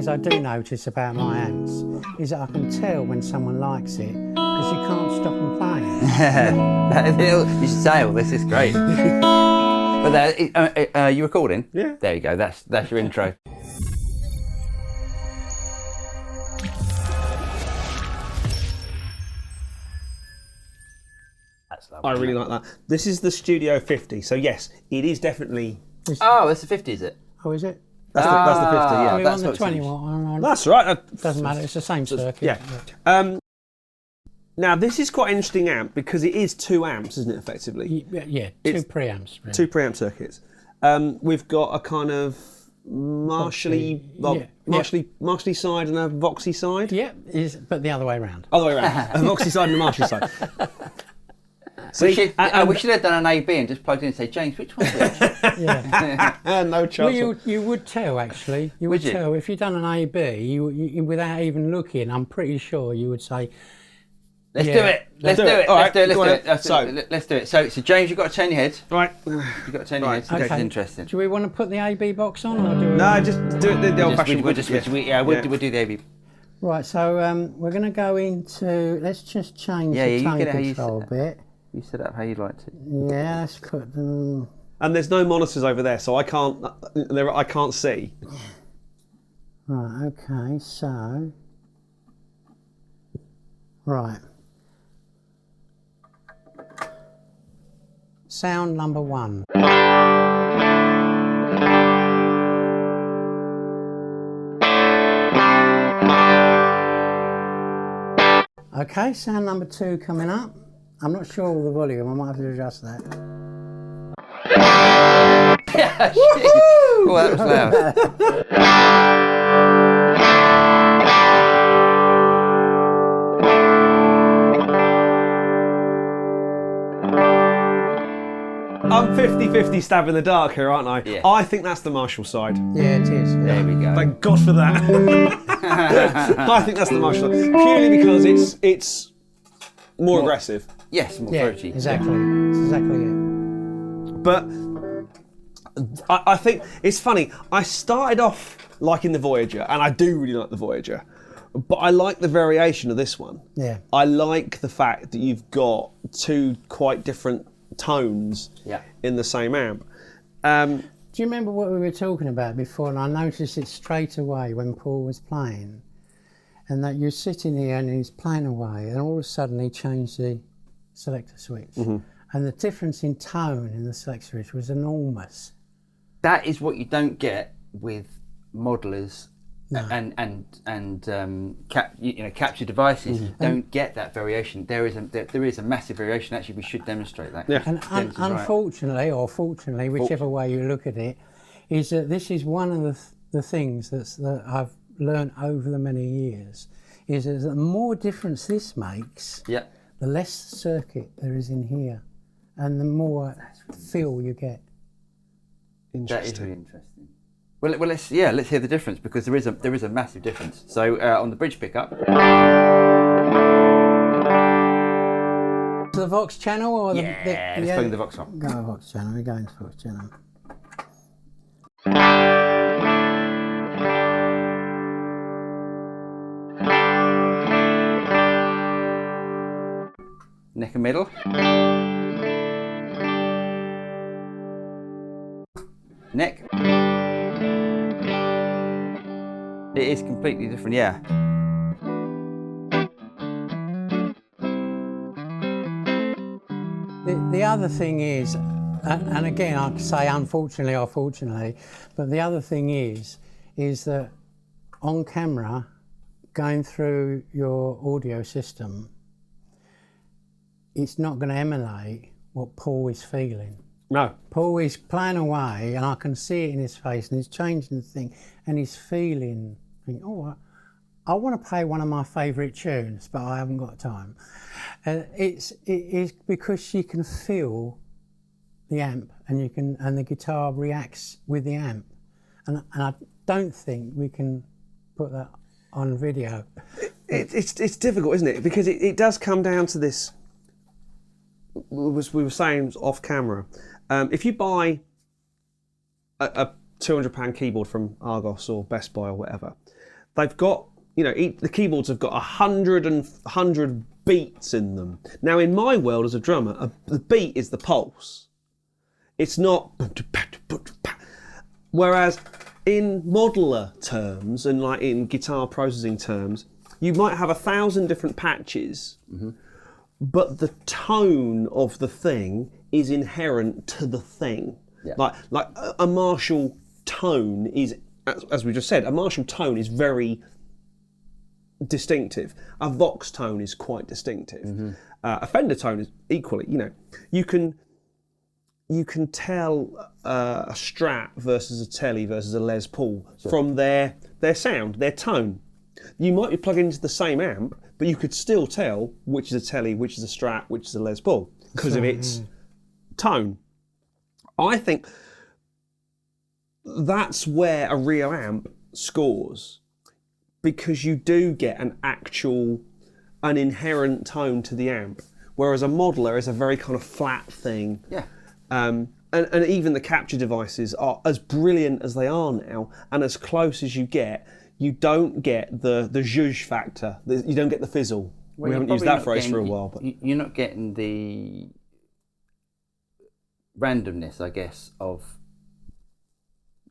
things I do notice about my amps is that I can tell when someone likes it because you can't stop them playing. You should say all this is great. But there, you recording? Yeah. There you go. That's your intro. That's lovely. I really like that. This is the Studio 50, so yes, it is definitely. Oh, that's the 50, is it? Oh, is it? That's the 50. Yeah. We that's want the what 20 it's- watt on. That's right. Doesn't matter, it's the same circuit. Yeah. Now this is quite an interesting amp because it is 2 amps, isn't it? Effectively. Yeah, It's 2 preamps. Really. 2 preamp circuits. We've got a kind of Marshally side and a Voxy side. Yeah, but the other way around. Other way around. A Voxy side and a Marshally side. So we should have done an A/B and just plugged in and say, James, which one's which? Yeah. No chance. Well, you would tell actually. You would tell if you'd done an A/B. You without even looking. I'm pretty sure you would say. Let's do it. Let's do it. All Let's right, do it. So- Let's do it. So James, you've got to turn your head. Right. You've got to turn your head. So Okay. This is interesting. Do we want to put the A/B box on, or do we? No, just do it the old-fashioned. We'll do the A/B. Right. So we're going to go into. Let's just change Yeah, the you tone get it how you control a bit. You set up how you'd like to. Yeah. Let's put them. And there's no monitors over there, so I can't see. Right. Okay. So. Right. Sound number 1. Okay, sound number 2 coming up. I'm not sure of the volume, I might have to adjust that. Oh, that was loud. I'm 50-50 stab in the dark here, aren't I? Yeah. I think that's the Marshall side. Yeah, it is. Yeah. There we go. Thank God for that. I think that's the Marshall side. Purely because it's more aggressive. Yes, more Yeah, throaty. exactly. That's exactly it. But I think it's funny. I started off liking the Voyager, and I do really like the Voyager. But I like the variation of this one. Yeah. I like the fact that you've got 2 quite different tones in the same amp. Do you remember what we were talking about before? And I noticed it straight away when Paul was playing, and that you're sitting here and he's playing away, and all of a sudden he changed the selector switch, and the difference in tone in the selector switch was enormous. That is what you don't get with modelers and capture devices. You don't get that variation. There is a massive variation. Actually, we should demonstrate that. Yeah. And unfortunately, or fortunately, whichever way you look at it, is that this is one of the things that I've learned over the many years, is that the more difference this makes, the less circuit there is in here, and the more feel you get. That is really interesting. Well, let's hear the difference, because there is a massive difference. So on the bridge pickup. The Vox channel, or let's plug in the Vox one. Go to Vox channel. We go into Vox channel. Neck and middle. Neck. It is completely different, yeah. The other thing is, and again I say unfortunately or fortunately, but the other thing is that on camera, going through your audio system, it's not going to emulate what Paul is feeling. No. Paul is playing away, and I can see it in his face, and he's changing the thing, and he's feeling, oh, I want to play one of my favourite tunes, but I haven't got time. It is because you can feel the amp, and the guitar reacts with the amp, and I don't think we can put that on video. It's difficult, isn't it? Because it does come down to this. We were saying off camera. If you buy a £200 keyboard from Argos or Best Buy or whatever, they've got, the keyboards have got 100 beats in them. Now, in my world as a drummer, the beat is the pulse. It's not. Whereas in modeler terms and like in guitar processing terms, you might have 1,000 different patches, but the tone of the thing is inherent to the thing. Yeah. Like a Marshall tone is, as we just said, a Marshall tone is very distinctive. A Vox tone is quite distinctive. A Fender tone is equally. You can tell a Strat versus a Tele versus a Les Paul from their sound, their tone. You might be plugging into the same amp, but you could still tell which is a Tele, which is a Strat, which is a Les Paul because of its tone. I think that's where a real amp scores, because you do get an inherent tone to the amp, whereas a modeler is a very kind of flat thing. Yeah. And even the capture devices are as brilliant as they are now, and as close as you get, you don't get the zhuzh factor. You don't get the fizzle. Well, we haven't used that phrase for a while. But you're not getting the randomness, I guess, of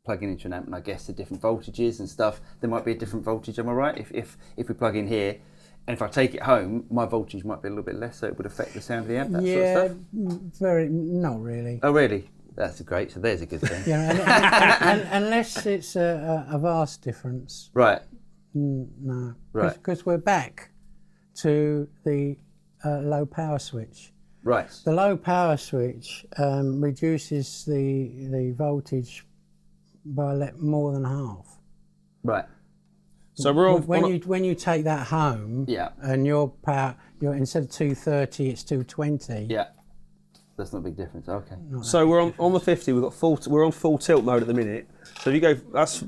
plugging into an amp, and I guess the different voltages and stuff. There might be a different voltage, am I right? If we plug in here, and if I take it home, my voltage might be a little bit less, so it would affect the sound of the amp, that sort of stuff? Not really. Oh, really? That's great, so there's a good thing. Unless it's a vast difference. Right. No. Right. Because we're back to the low power switch. Right. The low power switch reduces the voltage by more than half. Right. So we're on, when you take that home, and your instead of 230, it's 220. Yeah. That's not a big difference. Okay. So we're on the 50. We're on full tilt mode at the minute. So if you go, that's.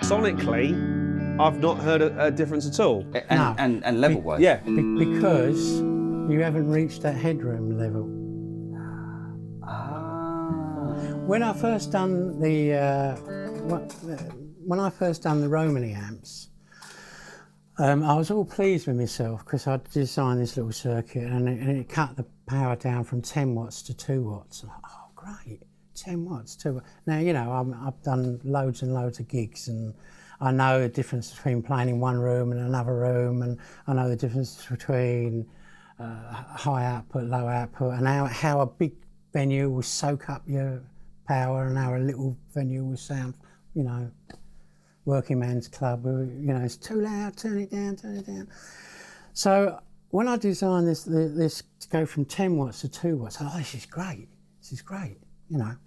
Sonically, I've not heard a difference at all. And level wise. Yeah. Because you haven't reached that headroom level. When I first done the Romany amps, I was all pleased with myself because I designed this little circuit and it cut the power down from 10 watts to 2 watts. And oh, great, 10 watts, 2 watts. Now, I've done loads and loads of gigs, and I know the difference between playing in one room and another room, and I know the difference between high output, low output, and how a big venue will soak up your power and how a little venue will sound, working man's club, it's too loud, turn it down. So when I designed this to go from 10 watts to 2 watts, this is great, And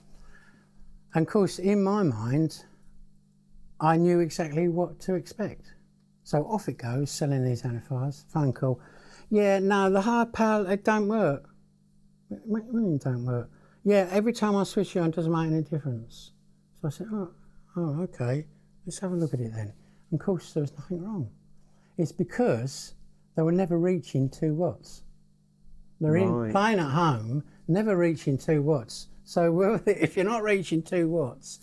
of course, in my mind, I knew exactly what to expect. So off it goes, selling these amplifiers, phone call. Yeah, no, the high power, it don't work. What do you mean it don't work? Yeah, every time I switch it on, it doesn't make any difference. So I said, oh, okay, let's have a look at it then. And of course, there was nothing wrong. It's because they were never reaching 2 watts. They're playing at home, never reaching 2 watts. So if you're not reaching 2 watts,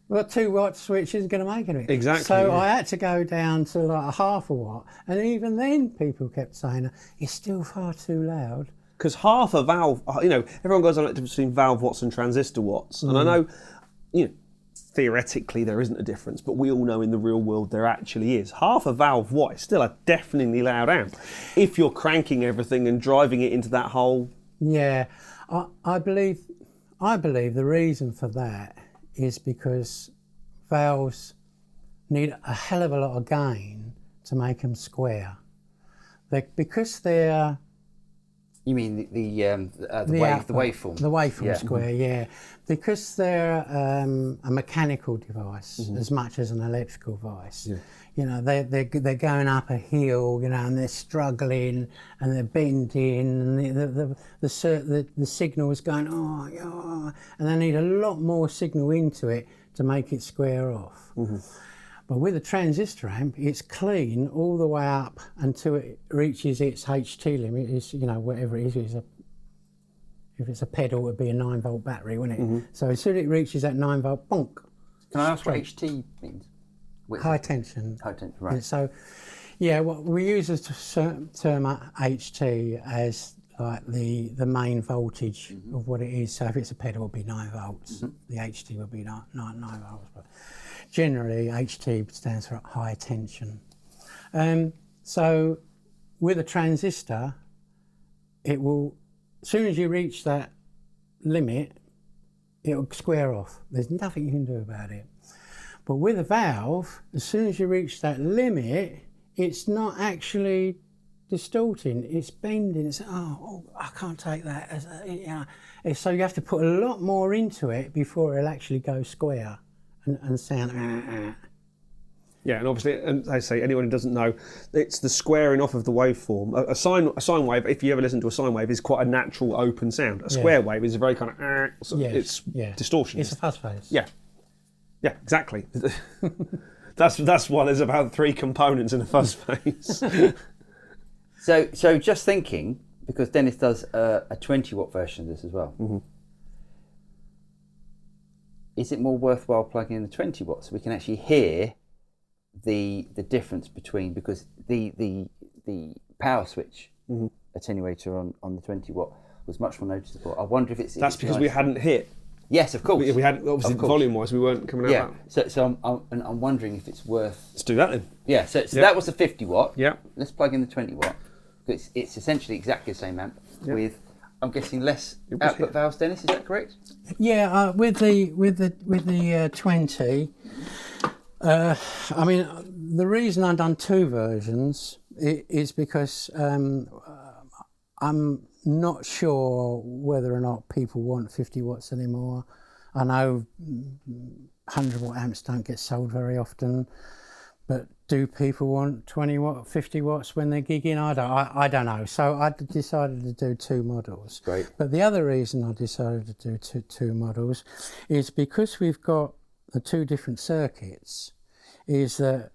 well, 2 watt switch isn't going to make anything. Exactly. So I had to go down to like a half a watt, and even then people kept saying, it's still far too loud. Because half a valve, everyone goes on the difference between valve watts and transistor watts. And I know, theoretically there isn't a difference, but we all know in the real world there actually is. Half a valve watt is still a deafeningly loud amp if you're cranking everything and driving it into that hole. Yeah, I believe the reason for that is because valves need a hell of a lot of gain to make them square. Because they're... You mean the waveform? The waveform square, yeah. Because they're a mechanical device as much as an electrical device. Yeah. They're going up a hill, and they're struggling and they're bending, and the signal is going and they need a lot more signal into it to make it square off. Mm-hmm. But with a transistor amp, it's clean all the way up until it reaches its HT limit. It's, whatever it is, if it's a pedal, it would be a 9-volt battery, wouldn't it? So as soon as it reaches that 9-volt, bonk. Can I ask what HT means? High tension. High tension, right. So, yeah, what we use the term HT as like the main voltage of what it is. So if it's a pedal, it would be 9 volts. The HT would be 9 volts. But generally, HT stands for high tension. So with a transistor, it will, as soon as you reach that limit, it'll square off. There's nothing you can do about it. But with a valve, as soon as you reach that limit, it's not actually distorting, it's bending. It's, I can't take that. So you have to put a lot more into it before it'll actually go square and sound. Yeah, and obviously, and I say, anyone who doesn't know, it's the squaring off of the waveform. A sine wave, if you ever listen to a sine wave, is quite a natural open sound. A square wave is a very kind of, it's distortion. It's a fuzz face. Yeah, exactly. That's why there's about 3 components in a fuzz face. So just thinking, because Dennis does a 20-watt version of this as well. Is it more worthwhile plugging in the 20 watts so we can actually hear the difference between, because the power switch attenuator on the 20 watt was much more noticeable. I wonder if it's... That's because we hadn't hit. Yes, of course. We had, obviously, volume-wise, we weren't coming out. Yeah, so I'm wondering if it's worth... Let's do that then. Yeah, so that was the 50 watt. Yeah. Let's plug in the 20 watt. It's essentially exactly the same amp with, I'm guessing, less output valves. Dennis, is that correct? Yeah, with the 20. I mean, the reason I've done 2 versions is because I'm not sure whether or not people want 50 watts anymore. I know 100 watt amps don't get sold very often, but do people want 20 watt, 50 watts when they're gigging? I don't know. So I decided to do 2 models. Great. But the other reason I decided to do two models is because we've got the 2 different circuits, is that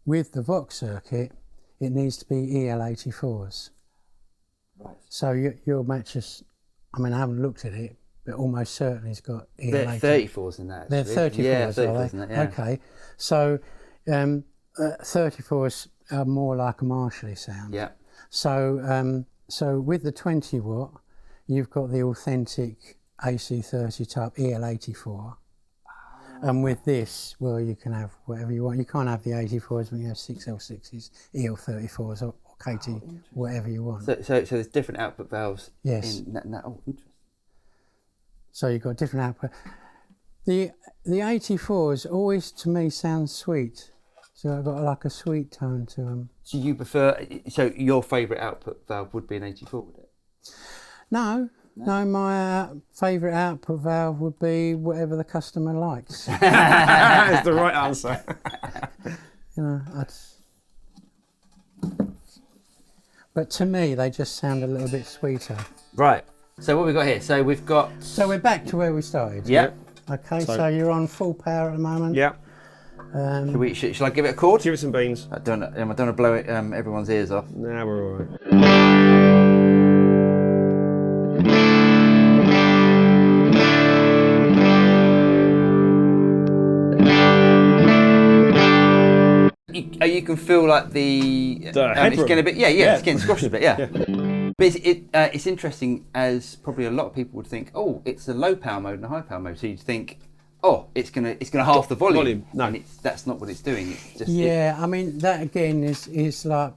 with the Vox circuit, it needs to be EL84s. Right. So your matches, I mean, I haven't looked at it, but almost certainly it's got EL84s. They're 34s in that, actually. They're 34s, yeah, 34s are they? in that, yeah. Okay, so 34s are more like a Marshall sound. Yeah. So so with the 20 watt, you've got the authentic AC30 type EL84. And with this, well, you can have whatever you want. You can't have the 84s when you have 6L6s, EL34s, or KT, whatever you want. So there's different output valves. Yes. In that. Oh, interesting. So you've got different output. The 84s always, to me, sound sweet. So I've got like a sweet tone to them. So you prefer? So your favourite output valve would be an 84, would it? No, my favourite output valve would be whatever the customer likes. That's the right answer. You know, but to me, they just sound a little bit sweeter. Right. So what we got here? So we've got. So we're back to where we started. Yeah. Okay. So you're on full power at the moment. Yeah. Shall I give it a chord? Give it some beans. I don't want to blow it, everyone's ears off. Nah, we're all right. You can feel like the it's headroom. getting a bit, it's getting squashed a bit, yeah. But it's interesting, as probably a lot of people would think, oh, it's a low power mode and a high power mode. So you'd think, oh, it's gonna halve the volume. No, and that's not what it's doing. It's just I mean, that again is like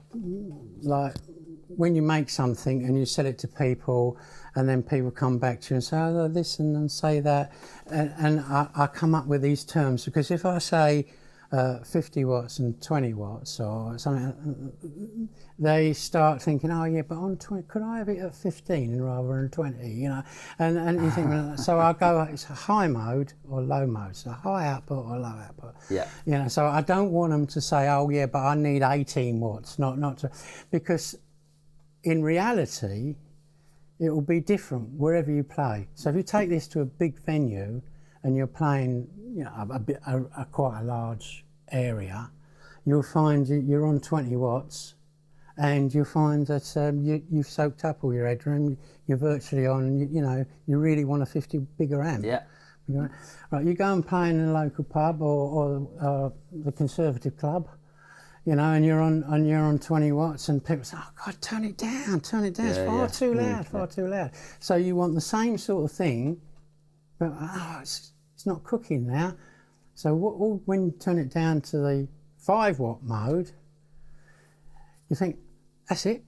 when you make something and you sell it to people, and then people come back to you and say, oh, listen and say that, and I come up with these terms, because if I say 50 watts and 20 watts or something, they start thinking, oh yeah, but on 20, could I have it at 15 rather than 20, you know? And you think, so I'll go, it's a high mode or low mode, so high output or low output. Yeah. You know, so I don't want them to say, oh yeah, but I need 18 watts, not to, because in reality, it will be different wherever you play. So if you take this to a big venue and you're playing, you know, quite a large area, you'll find you're on 20 watts and you'll find that you've soaked up all your headroom. You're virtually on. You really want a 50 bigger amp. Yeah. Right, you go and play in a local pub or the Conservative Club, and you're on 20 watts, and people say, "Oh God, turn it down, it's far too loud, far too loud." So you want the same sort of thing, but it's not cooking now. So when you turn it down to the 5 watt mode, you think, "That's it.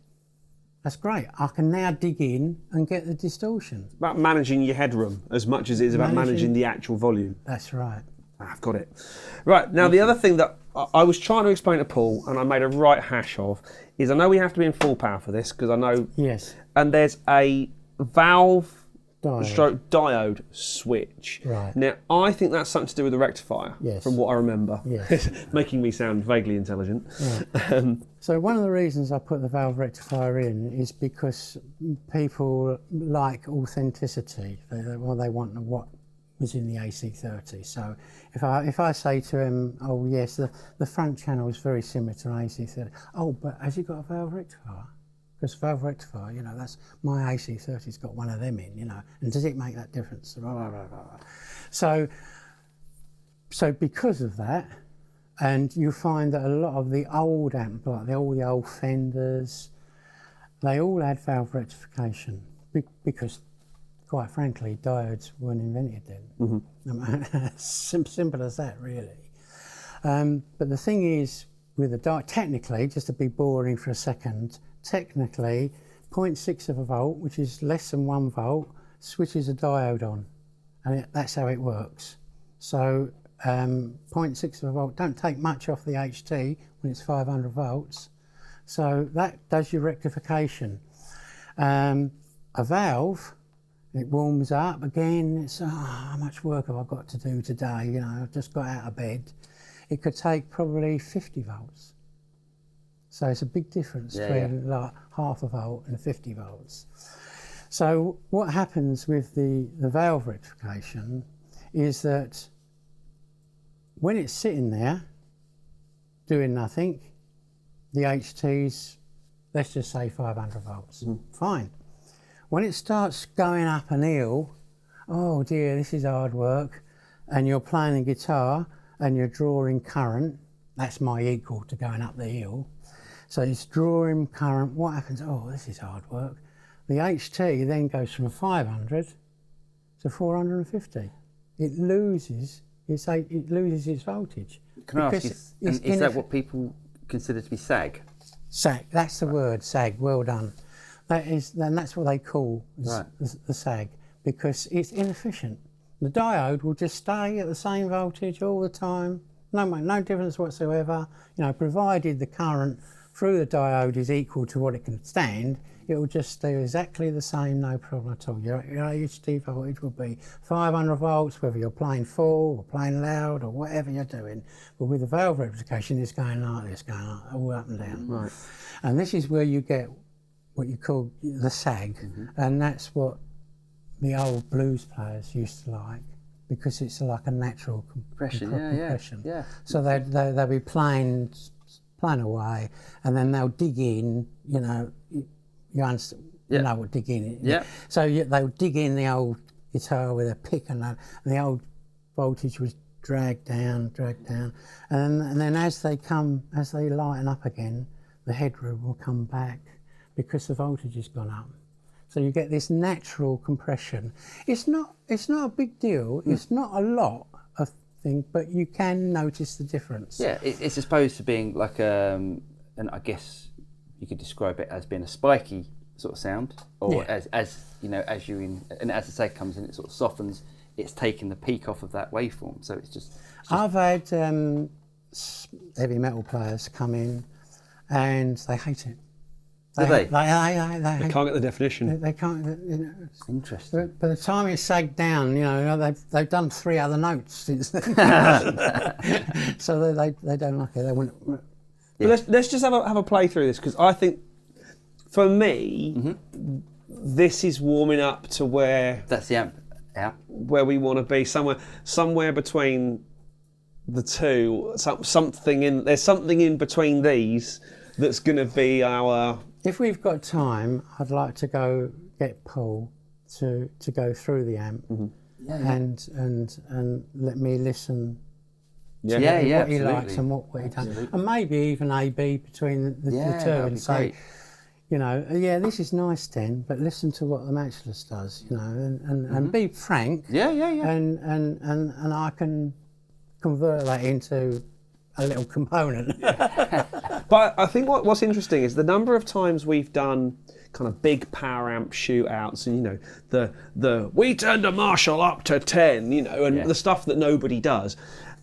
That's great. I can now dig in and get the distortion." It's about managing your headroom as much as it is about managing the actual volume. That's right. I've got it. Right, now the other thing that I was trying to explain to Paul, and I made a right hash of, is I know we have to be in full power for this, because I know... Yes. And there's a valve Diode. diode switch. Right. Now, I think that's something to do with the rectifier, Yes. from what I remember. Yes. Making me sound vaguely intelligent. Right. So one of the reasons I put the valve rectifier in is because people like authenticity. They want what was in the AC30. So if I say to him, "Oh yes, the front channel is very similar to an AC30." "Oh, but has it got a valve rectifier?" Because valve rectifier, that's my AC30's got one of them in, and does it make that difference? So because of that, and you find that a lot of the old amp, like all the old Fenders, they all had valve rectification because, quite frankly, diodes weren't invented then. Mm-hmm. Simple as that, really. But the thing is, with a diode, technically, just to be boring for a second, technically 0.6 of a volt, which is less than 1 volt, switches a diode on, and that's how it works. So 0.6 of a volt don't take much off the HT when it's 500 volts, so that does your rectification. A valve, it warms up again. It's how much work have I got to do today? I've just got out of bed. It could take probably 50 volts. So it's a big difference between like half a volt and 50 volts. So what happens with the valve rectification is that when it's sitting there doing nothing, the HT's, let's just say 500 volts, fine. When it starts going up an hill, oh dear, this is hard work, and you're playing a guitar and you're drawing current, that's my equal to going up the hill. So it's drawing current. What happens? Oh, this is hard work. The HT then goes from 500 to 450. It loses its voltage. Can I ask you, is that what people consider to be sag? Sag, that's the word, sag, well done. And that's what they call the sag, because it's inefficient. The diode will just stay at the same voltage all the time, no difference whatsoever, provided the current through the diode is equal to what it can stand, it will just stay exactly the same, no problem at all. Your HT voltage will be 500 volts, whether you're playing full or playing loud or whatever you're doing. But with the valve rectification, it's going like this, all up and down. Right. And this is where you get what you call the sag, and that's what the old blues players used to like, because it's like a natural compression. Yeah. So they'll be playing away, and then they'll dig in. You understand? You know what dig in is. Yeah. So they'll dig in the old guitar with a pick, and the old voltage was dragged down, and then as they lighten up again, the headroom will come back because the voltage has gone up. So you get this natural compression. It's not a big deal. It's not a lot of thing, but you can notice the difference. Yeah, it's supposed to being like and I guess you could describe it as being a spiky sort of sound, or as the sag comes in, it sort of softens. It's taking the peak off of that waveform, so it's just. I've had heavy metal players come in, and they hate it. They can't get the definition. They can't. Interesting. By the time it's sagged down, they've done 3 other notes since then. So they don't like it. They want. Yeah. But let's just have a play through this, because I think, for me, this is warming up to where. That's the amp. Yeah. Where we want to be, somewhere between the two. There's something in between these that's going to be our... If we've got time, I'd like to go get Paul to go through the amp and let me listen to what he likes and what he doesn't. And maybe even A/B between the two and say, great. you know, this is nice, Den, but listen to what the matchless does, you know, and be frank. And I can convert that into a little component. But I think what's interesting is the number of times we've done kind of big power amp shootouts, and you know, the we turned a Marshall up to 10, you know, and the stuff that nobody does.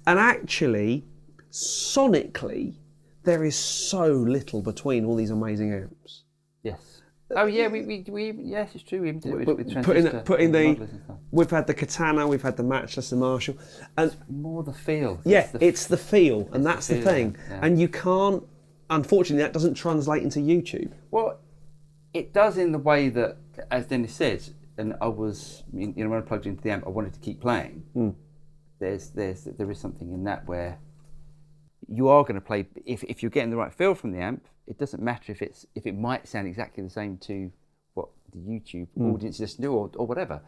And actually, sonically, there is so little between all these amazing amps. Yes. Oh yeah, we yes, it's true. We do it with transistor. We've had the Katana, we've had the Matchless, the Marshall, and it's more the feel. It's the feel, and that's the thing. Yeah. And you can't, unfortunately, that doesn't translate into YouTube. Well, it does in the way that, as Dennis said, and I was, you know, when I plugged into the amp, I wanted to keep playing. There is something in that where you are going to play. If you're getting the right feel from the amp, it doesn't matter if it might sound exactly the same to what the YouTube audience listen to or whatever,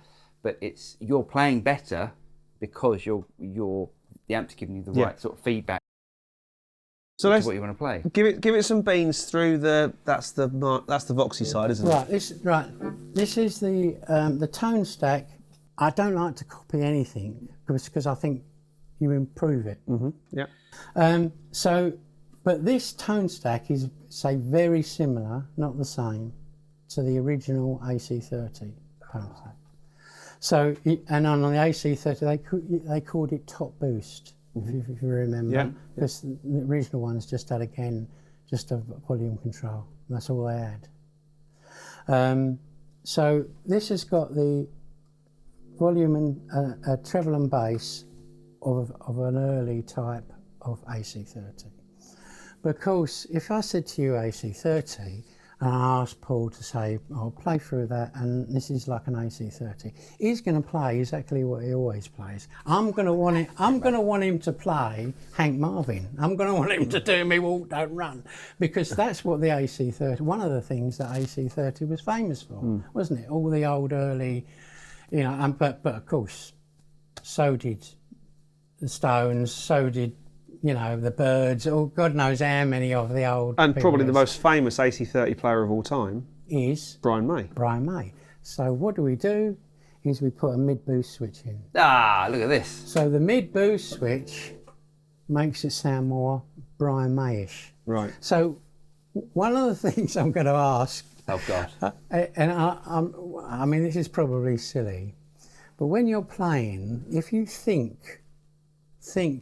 but you're playing better because the amp's giving you the right sort of feedback. So that's what you want to play. Give it some beans through that's the Voxy side, isn't it? This is the tone stack. I don't like to copy anything because I think you improve it. But this tone stack is, say, very similar, not the same, to the original AC30 tone stack. So, and on the AC30, they called it top boost, if you remember. Because the original ones just had, again, just a volume control. That's all they had. So this has got the volume and treble and bass of an early type of AC30. But of course, if I said to you AC30 and I asked Paul to say, I'll play through that and this is like an AC30, he's going to play exactly what he always plays. I'm going to want him to play Hank Marvin. I'm going to want him to do Me Walk Don't Run, because that's what the AC30, one of the things that AC30 was famous for, wasn't it? All the old early, you know, but of course, so did the Stones, so did, you know, the Birds, or God knows how many of the old. And probably the most famous AC30 player of all time is Brian May. Brian May. So what do? Is we put a mid-boost switch in. Ah, look at this. So the mid-boost switch makes it sound more Brian May-ish. Right. So one of the things I'm going to ask. Oh God. And I mean, this is probably silly, but when you're playing, if you think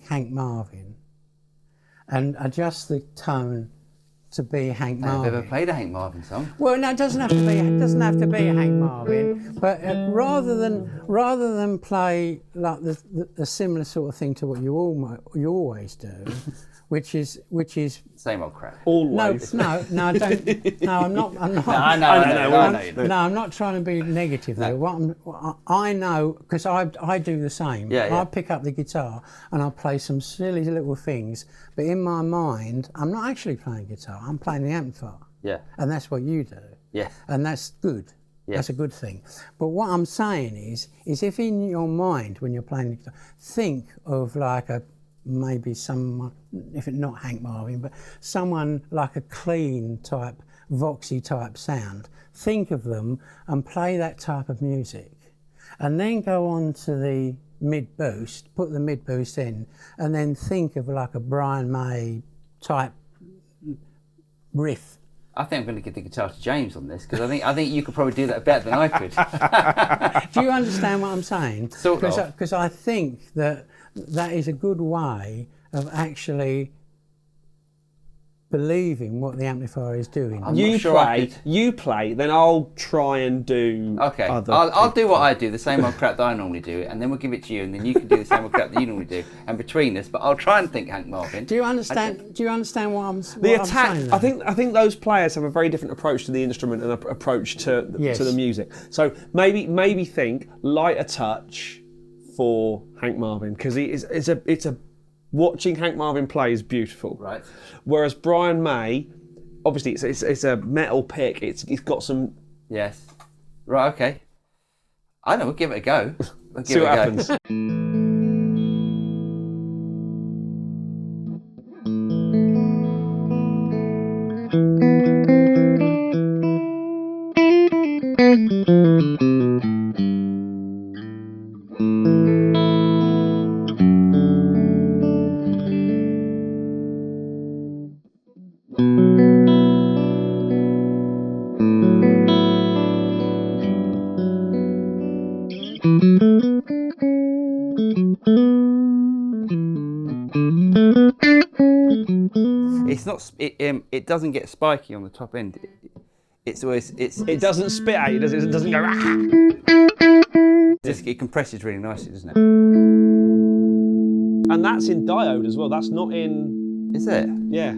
Hank Marvin, and adjust the tone to be Hank Marvin. Have you ever played a Hank Marvin song? Well, no, it doesn't have to be. It doesn't have to be a Hank Marvin. But rather than play like the similar sort of thing to what you always do, which is Same old crap. Always. No, I don't. No, I'm not. No, I'm not trying to be negative though. I know, because I do the same. I pick up the guitar and I play some silly little things, but in my mind, I'm not actually playing guitar. I'm playing the amplifier. Yeah. And that's what you do. Yes. And that's good. Yes. That's a good thing. But what I'm saying is if in your mind when you're playing the guitar, think of like maybe someone, if it's not Hank Marvin, but someone like a clean type, Voxy type sound. Think of them and play that type of music. And then go on to the mid-boost, put the mid-boost in, and then think of like a Brian May type riff. I think I'm going to give the guitar to James on this, because I think you could probably do that better than I could. Do you understand what I'm saying? Sort of. Because I think that is a good way of actually believing what the amplifier is doing. You play, then I'll try and do. Okay, I'll do what I do, the same old crap that I normally do, and then we'll give it to you, and then you can do the same old crap that you normally do, and between us. But I'll try and think Hank Marvin. Do you understand? Do you understand what I'm saying? The attack. I think those players have a very different approach to the instrument and approach to the music. So maybe think lighter touch for Hank Marvin, because it's a watching Hank Marvin play is beautiful. Right. Whereas Brian May, obviously it's a metal pick. It's got some. Yes. Right. Okay. I know. We'll give it a go. We'll See give what it a happens. Go. It's not. It doesn't get spiky on the top end. It's always. It doesn't spit at you, does it? It doesn't go. It compresses really nicely, doesn't it? And that's in diode as well. That's not in. Is it? Yeah.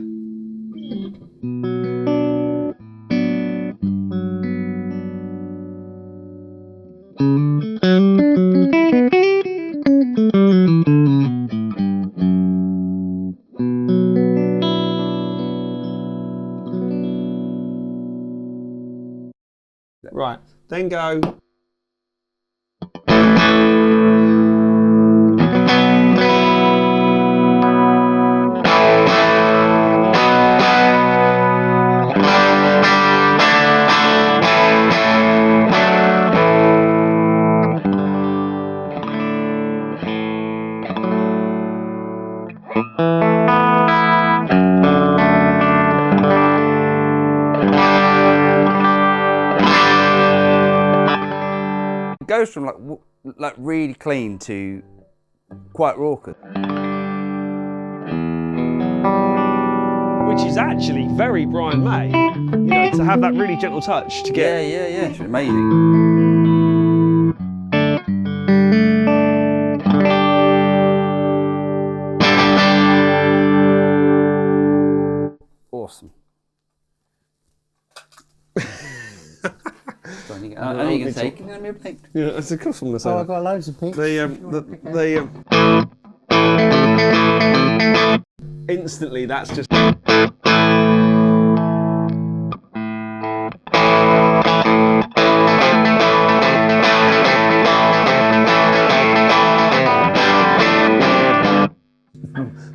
Right. Then go. It goes from like really clean to quite raucous. Which is actually very Brian May. You know, to have that really gentle touch to get. Yeah. It's amazing. Awesome. I know you're going to say, can you give me a pick? Yeah, that's a cool one. Oh, I've got loads of picks. Instantly, that's just.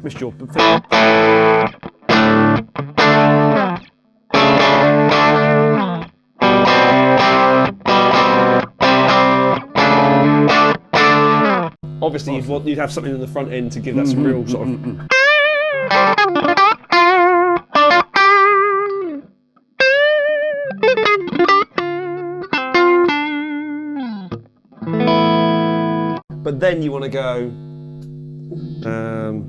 Missed your. Obviously, you'd have something in the front end to give that some real sort of. But then you want to go. No.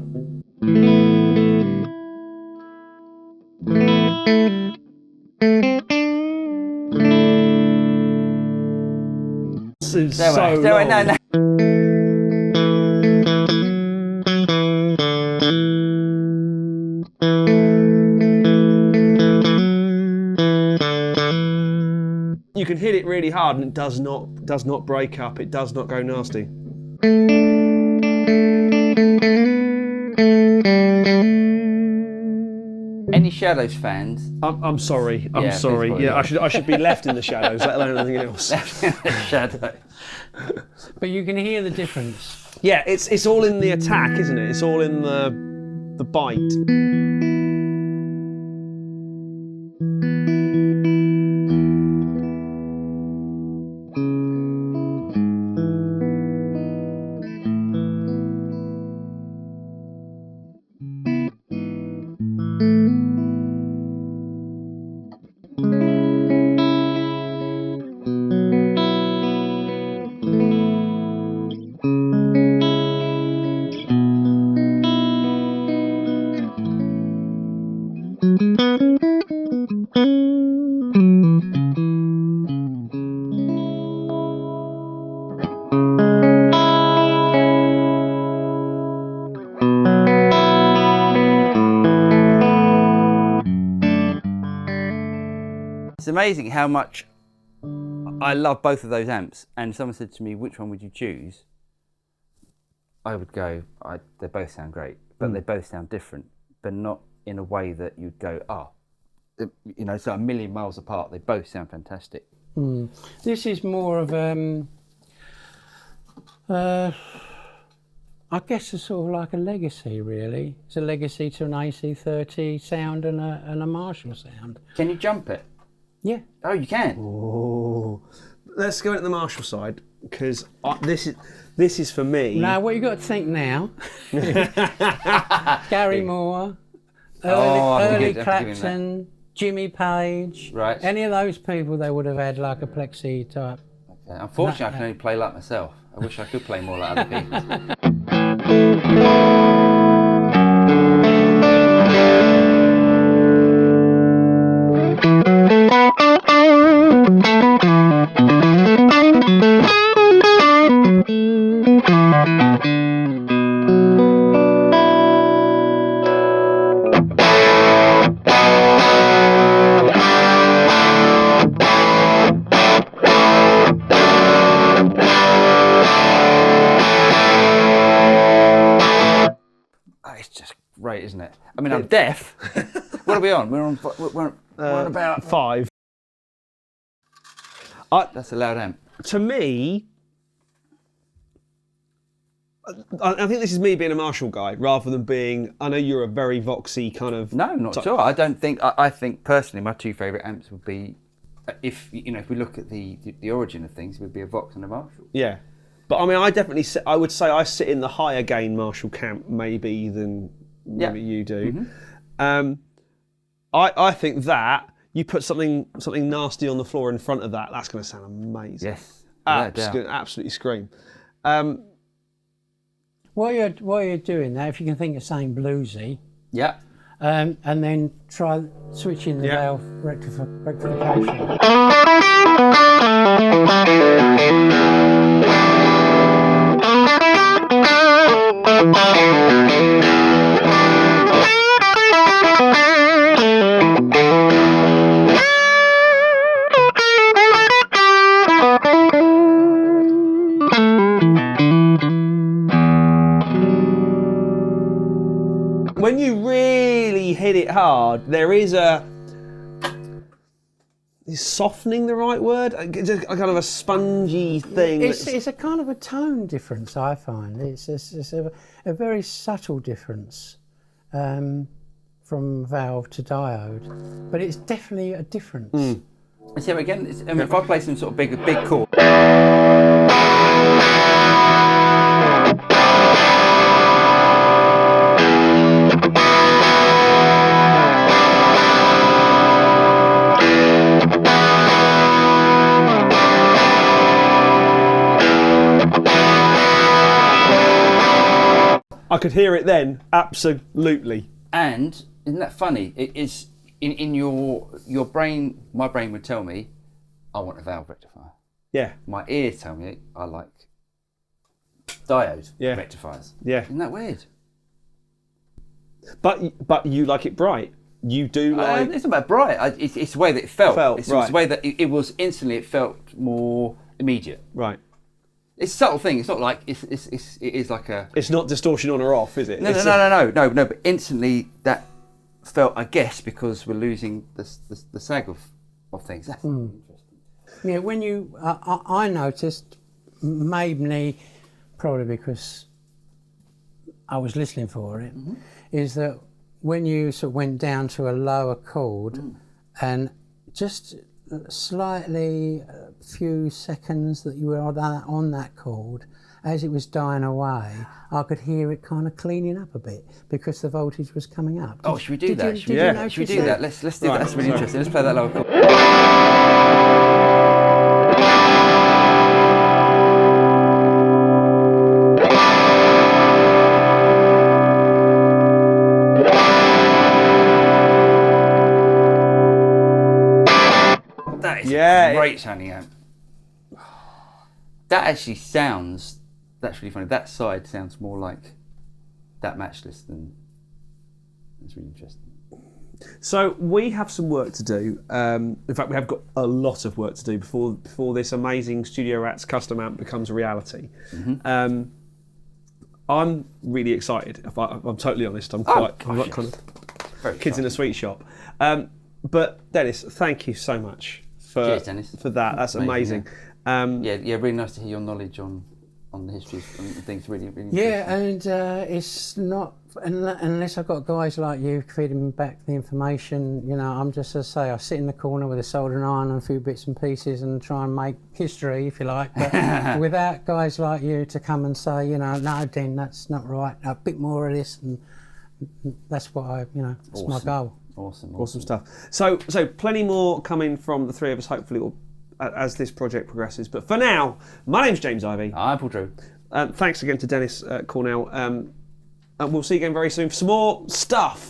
You can hit it really hard and it does not break up. It does not go nasty. Any Shadows fans? I'm sorry. I'm Yeah, sorry. please, Yeah, I should be left in the shadows, let alone anything else. Shadow. But you can hear the difference. Yeah, it's all in the attack, isn't it? It's all in the bite. It's amazing how much I love both of those amps, and someone said to me, which one would you choose? I would go, they both sound great, but they both sound different, but not in a way that you'd go, oh, you know, so a million miles apart. They both sound fantastic. This is more of I guess it's sort of like a legacy, really. It's a legacy to an AC30 sound and a Marshall sound. Can you jump it? Yeah. Oh, you can. Oh, let's go into the Marshall side because this is for me. Now, what you got to think now? Gary Moore, I early have to give him Clapton, Jimmy Page. Right. Any of those people, they would have had like a plexi type. Okay. Unfortunately, I can only play like myself. I wish I could play more like other people. It's just great, isn't it? I mean, I'm deaf. What are we on? We're on about 5. That's a loud amp. To me, I think this is me being a Marshall guy rather than being. I know you're a very Voxy kind of. No, not at all. I don't think. I think personally, my 2 favourite amps would be, if we look at the origin of things, it would be a Vox and a Marshall. Yeah, but I mean, I would say I sit in the higher gain Marshall camp maybe than maybe you do. Mm-hmm. I think that you put something nasty on the floor in front of that, that's going to sound amazing. Yes, absolutely scream. While you're doing that, if you can think of something bluesy, yeah, and then try switching the valve rectification. When you really hit it hard, there is is softening the right word? It's a kind of a spongy thing. It's a kind of a tone difference, I find. It's a very subtle difference from valve to diode, but it's definitely a difference. And so again, if I play some sort of big chord. I could hear it then, absolutely. And isn't that funny? It is in your brain. My brain would tell me, I want a valve rectifier. Yeah. My ears tell me I like diode rectifiers. Yeah. Isn't that weird? But you like it bright. You do like. It's not about bright. It's the way that it felt. It's right. the way that it was instantly. It felt more immediate. Right. It's a subtle thing. It's not like it is like a. It's not distortion on or off, is it? No. But instantly that felt, I guess, because we're losing the sag of things. That's interesting. Yeah, when you, I noticed, mainly probably because I was listening for it, is that when you sort of went down to a lower chord and just slightly a few seconds that you were on that chord, as it was dying away, I could hear it kind of cleaning up a bit because the voltage was coming up. Should we do that? Should we do that? Let's do that. That's really interesting. Let's play that lower chord. That is a great sounding amp. That actually sounds, that's really funny. That side sounds more like that matchless than, that's really interesting. So we have some work to do. In fact, we have got a lot of work to do before this amazing Studio Rats custom amp becomes a reality. I'm really excited. If I'm totally honest, I'm quite kind of Very kids in a exciting. sweet shop. But Dennis, thank you so much for Cheers, Dennis. for that. That's amazing. Yeah, really nice to hear your knowledge on the history and things. Really Yeah, and it's not unless I've got guys like you feeding me back the information. You know, I'm just, as I say, I sit in the corner with a soldering iron and a few bits and pieces and try and make history, if you like. But without guys like you to come and say, you know, no, Den, that's not right. A bit more of this, and that's what that's my goal. Awesome stuff. So plenty more coming from the three of us, hopefully, as this project progresses. But for now, my name's James Ivey. I'm Paul Drew. Thanks again to Denis Cornell. And we'll see you again very soon for some more stuff.